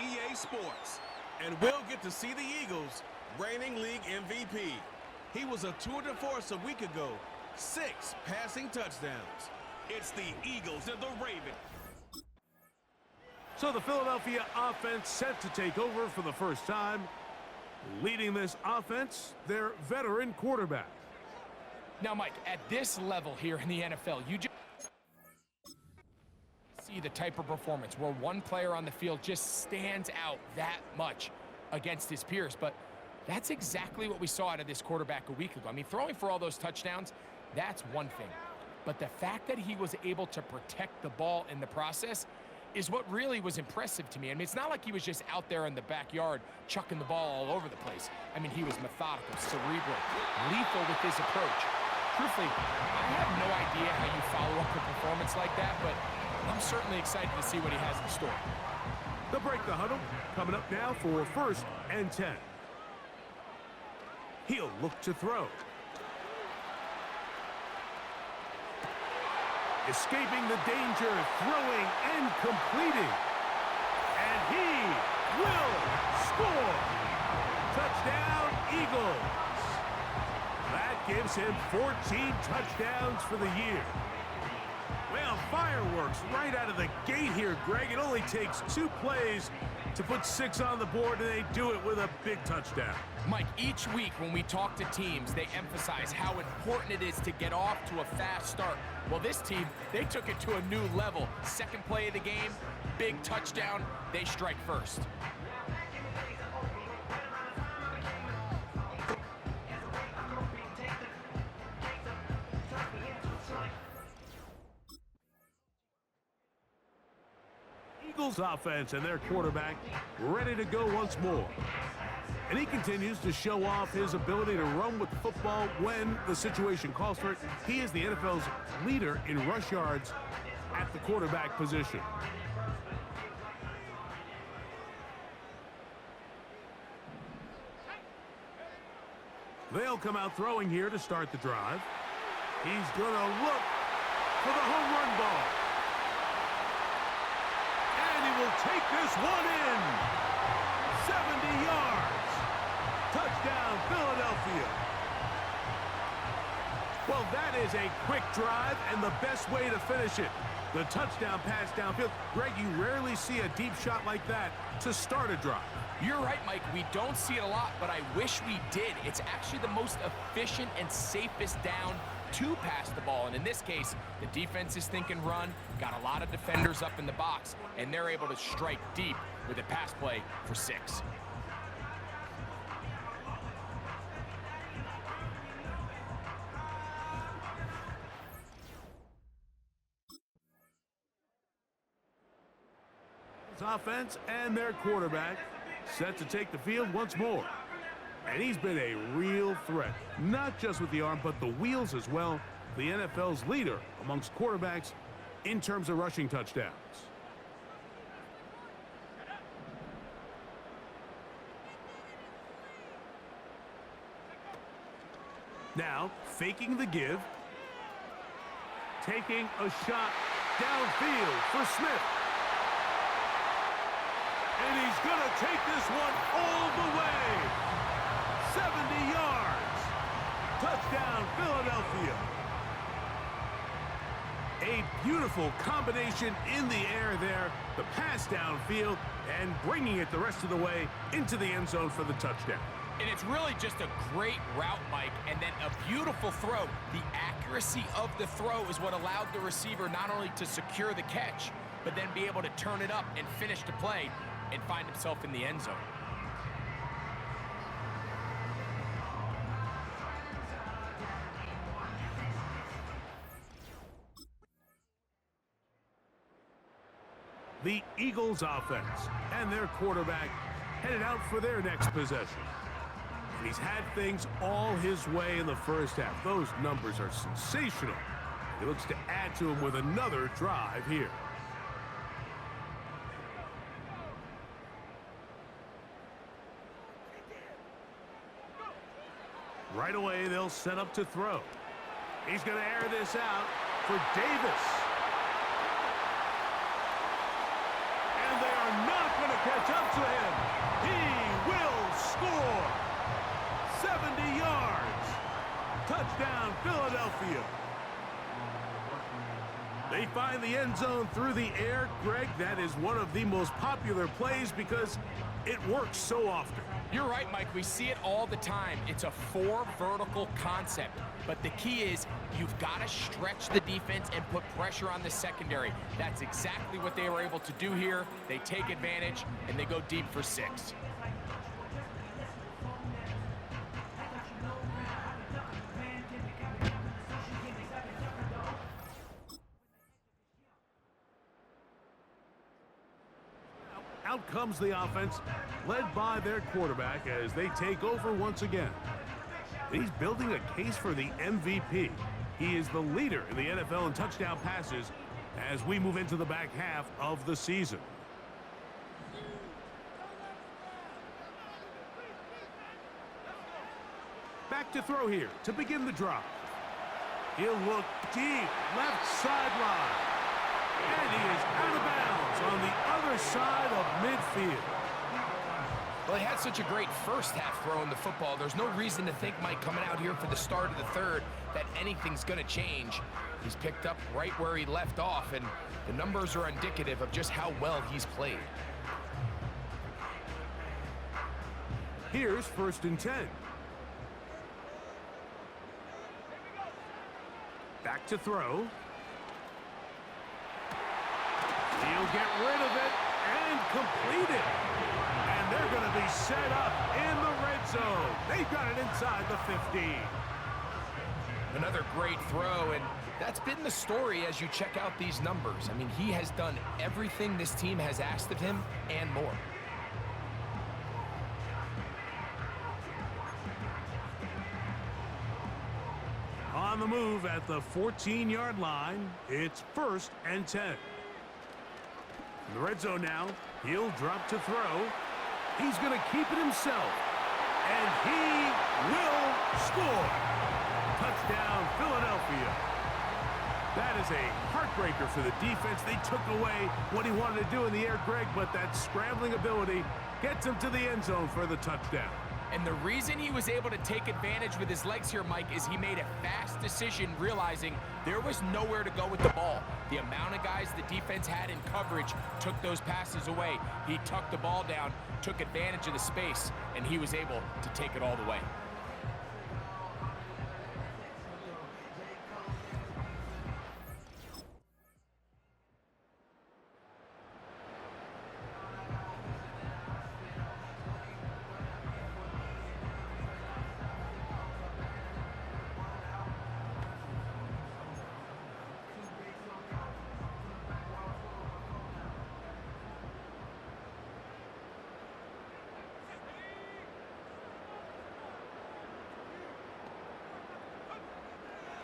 EA Sports. And we'll get to see the Eagles, reigning league MVP. He was a tour de force a week ago, 6 passing touchdowns. It's the Eagles and the Ravens. So the Philadelphia offense set to take over for the first time. Leading this offense, their veteran quarterback. Now, Mike, at this level here in the NFL, you just see the type of performance where one player on the field just stands out that much against his peers. But that's exactly what we saw out of this quarterback a week ago. I mean, throwing for all those touchdowns, that's one thing. But the fact that he was able to protect the ball in the process is what really was impressive to me. I mean, it's not like he was just out there in the backyard chucking the ball all over the place. I mean, he was methodical, cerebral, lethal with his approach. Truthfully, I have no idea how you follow up a performance like that, but I'm certainly excited to see what he has in store. They'll break the huddle. Coming up now for 1st and 10. He'll look to throw. Escaping the danger, throwing and completing. And he will score. Touchdown, Eagles. That gives him 14 touchdowns for the year. Well, fireworks right out of the gate here, Greg. It only takes 2 plays to put 6 on the board, and they do it with a big touchdown. Mike, each week when we talk to teams, they emphasize how important it is to get off to a fast start. Well, this team, they took it to a new level. Second play of the game, big touchdown, they strike first. Eagles offense and their quarterback ready to go once more. And he continues to show off his ability to run with the football when the situation calls for it. He is the NFL's leader in rush yards at the quarterback position. They'll come out throwing here to start the drive. He's going to look for the home run ball. And he will take this one in. 70 yards. Touchdown, Philadelphia. Well, that is a quick drive and the best way to finish it. The touchdown pass downfield. Greg, you rarely see a deep shot like that to start a drive. You're right, Mike. We don't see it a lot, but I wish we did. It's actually the most efficient and safest down to pass the ball. And in this case, the defense is thinking run, got a lot of defenders up in the box, and they're able to strike deep with a pass play for 6. Offense and their quarterback set to take the field once more. And he's been a real threat, not just with the arm, but the wheels as well. The NFL's leader amongst quarterbacks in terms of rushing touchdowns. Now, faking the give. Taking a shot downfield for Smith. And he's going to take this one all the way. 70 yards. Touchdown, Philadelphia. A beautiful combination in the air there. The pass downfield and bringing it the rest of the way into the end zone for the touchdown. And it's really just a great route, Mike, and then a beautiful throw. The accuracy of the throw is what allowed the receiver not only to secure the catch, but then be able to turn it up and finish the play and find himself in the end zone. The Eagles offense and their quarterback headed out for their next possession. And he's had things all his way in the first half. Those numbers are sensational. He looks to add to them with another drive here. Right away, they'll set up to throw. He's going to air this out for Davis. And they are not going to catch up to in the end zone through the air. Greg, that is one of the most popular plays because it works so often. You're right, Mike. We see it all the time. It's a 4 vertical concept. But the key is you've got to stretch the defense and put pressure on the secondary. That's exactly what they were able to do here. They take advantage, and they go deep for 6. Out comes the offense, led by their quarterback as they take over once again. He's building a case for the MVP. He is the leader in the NFL in touchdown passes as we move into the back half of the season. Back to throw here to begin the drive. He'll look deep, left sideline. And he is out of bounds on the other side of midfield. Well, he had such a great first half throwing the football. There's no reason to think, Mike, coming out here for the start of the third, that anything's going to change. He's picked up right where he left off, and the numbers are indicative of just how well he's played. Here's 1st and 10. Back to throw. He'll get rid of it and complete it. And they're going to be set up in the red zone. They've got it inside the 15. Another great throw, and that's been the story as you check out these numbers. I mean, he has done everything this team has asked of him and more. On the move at the 14-yard line, it's 1st and 10. In the red zone now, he'll drop to throw. He's going to keep it himself. And he will score. Touchdown, Philadelphia. That is a heartbreaker for the defense. They took away what he wanted to do in the air, Greg, but that scrambling ability gets him to the end zone for the touchdown. And the reason he was able to take advantage with his legs here, Mike, is he made a fast decision realizing there was nowhere to go with the ball. The amount of guys the defense had in coverage took those passes away. He tucked the ball down, took advantage of the space, and he was able to take it all the way.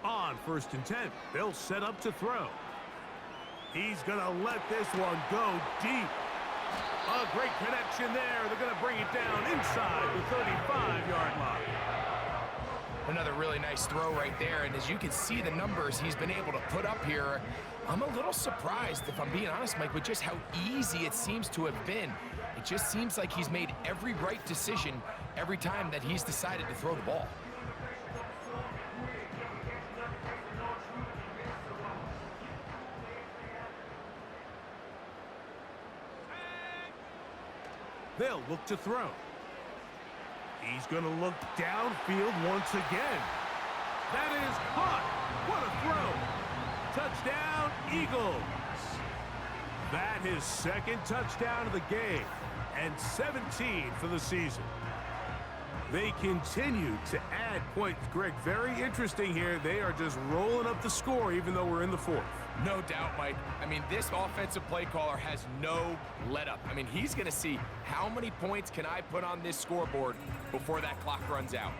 On 1st and 10, they'll set up to throw. He's going to let this one go deep. A great connection there. They're going to bring it down inside the 35-yard line. Another really nice throw right there, and as you can see the numbers he's been able to put up here, I'm a little surprised, if I'm being honest, Mike, with just how easy it seems to have been. It just seems like he's made every right decision every time that he's decided to throw the ball. They'll look to throw. He's going to look downfield once again. That is caught. What a throw. Touchdown, Eagles. That his 2nd touchdown of the game and 17 for the season. They continue to add points. Greg, very interesting here. They are just rolling up the score even though we're in the 4th. No doubt, Mike. I mean, this offensive play caller has no let-up. I mean, he's going to see how many points can I put on this scoreboard before that clock runs out.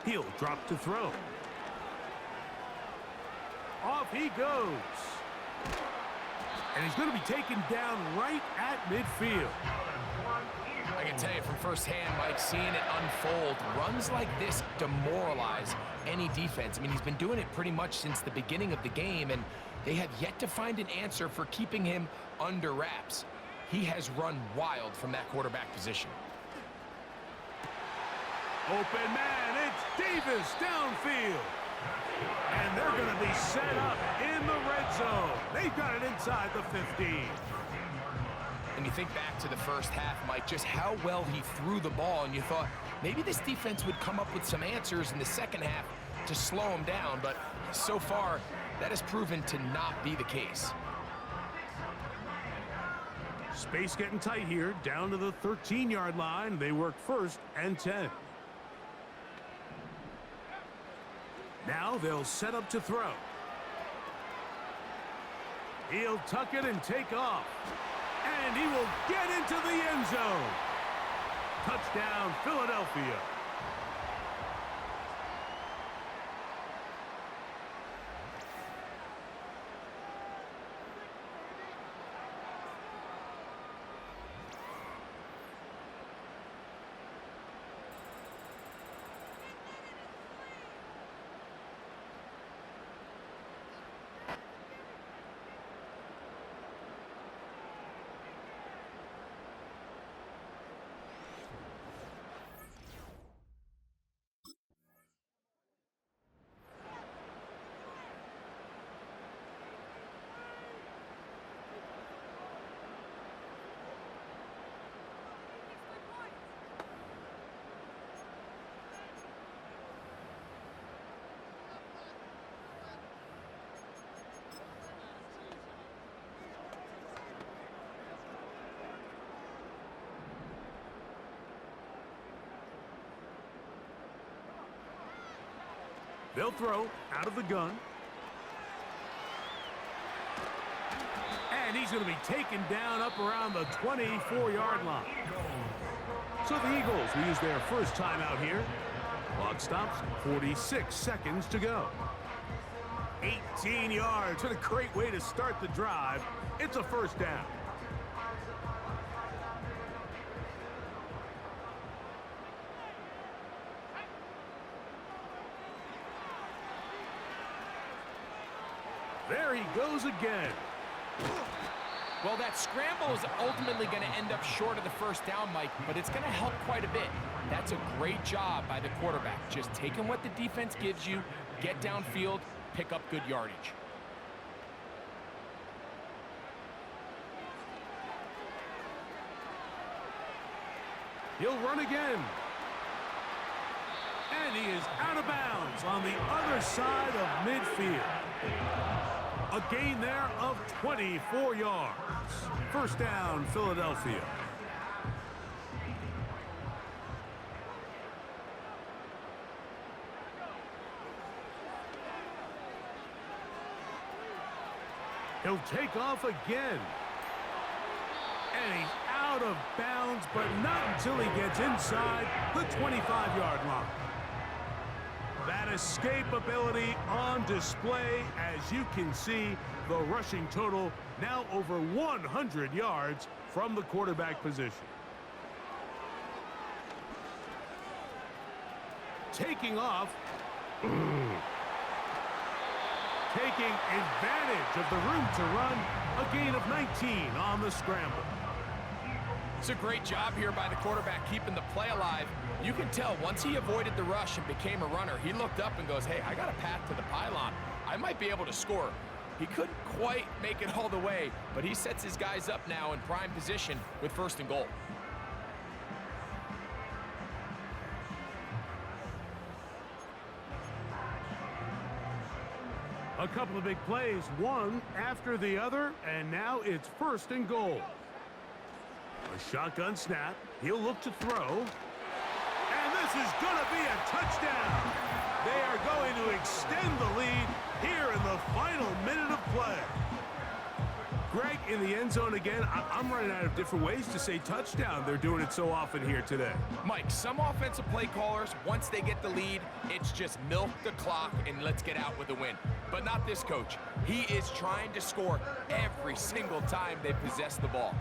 He'll drop to throw. Off he goes. And he's going to be taken down right at midfield. I can tell you from firsthand, Mike, seeing it unfold, runs like this demoralize any defense. I mean, he's been doing it pretty much since the beginning of the game, and they have yet to find an answer for keeping him under wraps. He has run wild from that quarterback position. Open man, it's Davis downfield. And they're going to be set up in the red zone. They've got it inside the 15. And you think back to the first half, Mike, just how well he threw the ball, and you thought maybe this defense would come up with some answers in the second half to slow him down, but so far, that has proven to not be the case. Space getting tight here, down to the 13-yard line. They work 1st and 10. Now they'll set up to throw. He'll tuck it and take off. And he will get into the end zone. Touchdown, Philadelphia. They'll throw out of the gun. And he's going to be taken down up around the 24-yard line. So the Eagles will use their first timeout here. Clock stops, 46 seconds to go. 18 yards. What a great way to start the drive. It's a first down. There he goes again. Well, that scramble is ultimately going to end up short of the first down, Mike, but it's going to help quite a bit. That's a great job by the quarterback. Just taking what the defense gives you, get downfield, pick up good yardage. He'll run again. And he is out of bounds on the other side of midfield. A gain there of 24 yards. First down, Philadelphia. He'll take off again. And he's out of bounds, but not until he gets inside the 25-yard line. That escapability on display. As you can see, the rushing total now over 100 yards from the quarterback position. Taking off. Taking advantage of the room to run. A gain of 19 on the scramble. It's a great job here by the quarterback keeping the play alive. You can tell once he avoided the rush and became a runner, he looked up and goes, hey, I got a path to the pylon. I might be able to score. He couldn't quite make it all the way, but he sets his guys up now in prime position with 1st and goal. A couple of big plays, one after the other, and now it's 1st and goal. A shotgun snap. He'll look to throw. And this is going to be a touchdown. They are going to extend the lead here in the final minute of play. Greg, in the end zone again. I'm running out of different ways to say touchdown. They're doing it so often here today. Mike, some offensive play callers, once they get the lead, it's just milk the clock and let's get out with a win. But not this coach. He is trying to score every single time they possess the ball.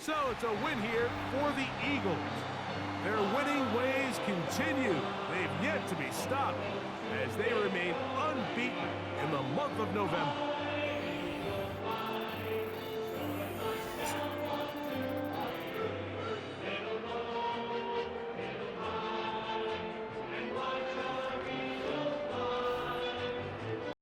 So it's a win here for the Eagles. Their winning ways continue. They've yet to be stopped as they remain unbeaten in the month of November.